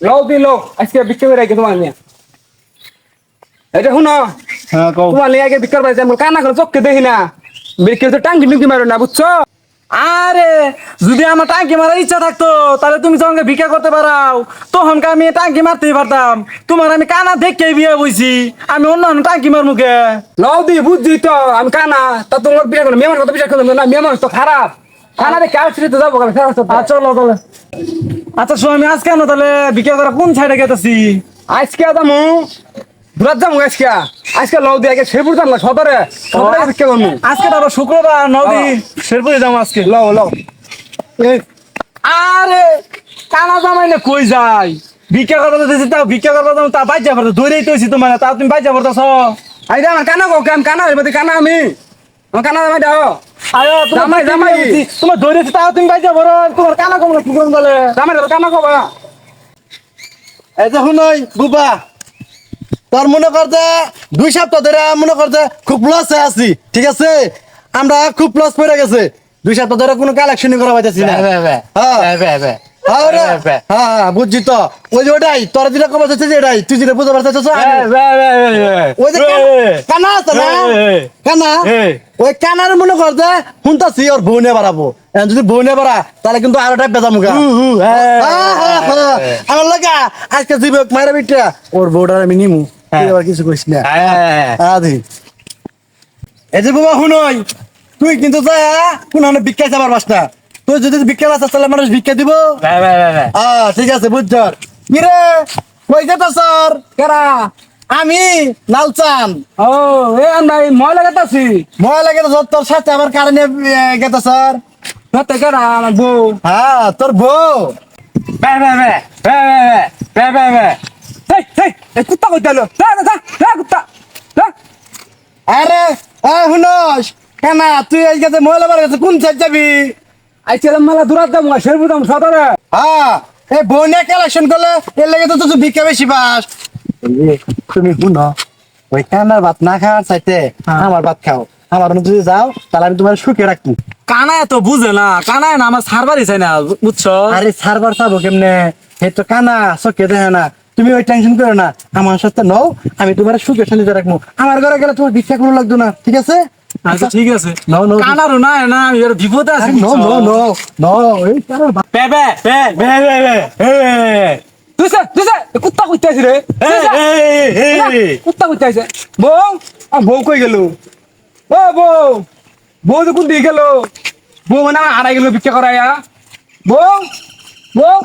লও দি লোক আজকে বিক্রি করে রাখি তোমার নিয়ে এটা শুনো হ্যাঁ কও। তোমার নিয়ে আগে বিক্রি পাইছে আমি কানা করে চোখকে দেখি না বিক্রি তো টাঙ্কি টুঙ্কি মারো না বুঝছো আরে যদি আমার টাঙ্কি মারার ইচ্ছা থাকতো তাহলে তুমি যখন ভিক্ষা করতে পারাও তখন আমি টাঙ্কি মারতেই পারতাম। তোমার আমি কানা দেখে বিয়ে বইছি, আমি অন্য টাঙ্কি মার মুখে। লও দি বুঝছি তো আমি কানা তা তোমার বিয়ে করো মেয়ের কথা বিশ্বাস করলাম না মেয়ে মানুষ তো খারাপ কানা দেখে আসলে তো যাবো আচ্ছা চলো তাহলে। আচ্ছা শো, আমি আজকে আনো তাহলে ভিক্ষা করা কোন সাইডে গেতেছি? আজকে যাবো দুরাত যাবো আজকে আজকে লও দি আগে শেরপুর যাবো না সদরে সদরে বিক্রি করবো আজকে তারপর শুক্রবার নদী শেরপুরে যাবো আজকে। লও লও আরে কানা জামাই না কই যাই ভিক্ষা করতে দিয়েছি, তাও ভিক্ষা করতে যাবো তা বাইজা পড়তো দৌড়েই তো তোমার তাও তুমি বাইজা পড়তেছ। আই আমার কানা গো কাম কানা হইবে কানা আমি আমার কানা জামাই দাও আরে জামাই, জামাই। তোমার দৌড়েছি তাও তুমি বাইজা পড়ো, তোমার কানা কম না কি করুন বলে। জামাই দাও কানা গো বা এই যে শুনই বুবা, তোর মনে কর যে 2 সপ্তাহ ধরে মনে কর যে খুব লসে আছি, ঠিক আছে? আমরা খুব লস পড়ে গেছে, 2 সপ্তাহ ধরে কোনো কালেকশনই করা পাইতেছি না। হ্যাঁ রে, হ্যাঁ বুঝছি তো। ওই যে ওটাই তোর যেটা কবে যাচ্ছে যে এটাই তুই যেটা বুঝতে পারছিস ওই যে কানা আছে না, কানা ওই কানার মনে কর যে শুনতাছি ওর বউ নিয়ে বাড়াবো। যদি বউ নিয়ে বাড়া তাহলে কিন্তু আরো টাইপ বেজা মুখা আমার লাগা আজকে জীবক মায়ের বিটা ওর বউটার আমি নিমু, তুই আবার কিছু কইস না। আদি এই যে বাবা শুনই, তুই কিন্তু যা কোন ভিক্ষা যাবার বাস না। তুই যদি ভিক্ষা বাস তাহলে মানুষ ভিক্ষা দিব। ঠিক আছে বুঝছ কিরে কই যেত স্যার? কেরা আমি লালচান। ও এ নাই ময়লা গাতাছি মজা লাগে তো তোর সাথে আমার কারণে গেত স্যার। সত্যি কেরা আমার বউ হ্যাঁ তোর বউ। কুত্তা কই দিল কুত্তা আরে শুনস কেনা তুই এই গেছে মহিলা বার গেছে কোন সাইড যাবি? আইছিলাম মেলা দূরাত যাবো শেরপুর যাবো সদরে হ্যাঁ এই বইনে কালেকশন করলে এর লেগে তো তুই ভিক্ষা বেশি পাস। তুমি শুনো ওই কানার ভাত না খাওয়ার চাইতে আমার ভাত খাও। আমার যদি যাও তাহলে আমি তোমার সুখে রাখবো। কানায় তো বুঝে না, কানায় না আমার সারবারই চাই না বুঝছো। আরে সার্ভার চাবো কেমনে, হে তো কানা চোখে দেখে না। তুমি ওই টেনশন করো না, আমার সাথে নও, আমি তোমার সুখে শান্তিতে রাখবো। আমার ঘরে গেলে তোমার ভিক্ষা কোনো লাগতো না, ঠিক আছে? আচ্ছা ঠিক আছে। নো নো কানারও না না আমি এর বিপদে আছি। নো নো নো নো এই কানার ভাত বে বে বে বে বে বে তুই কুত্তা কইতে আছি রে কুত্তা কইতে আছে বউ বউ কই গেল ও বউ বউ তো কোন দিকে গেল বউ মানে হারাই গেল ভিক্ষা করাইয়া বউ বউ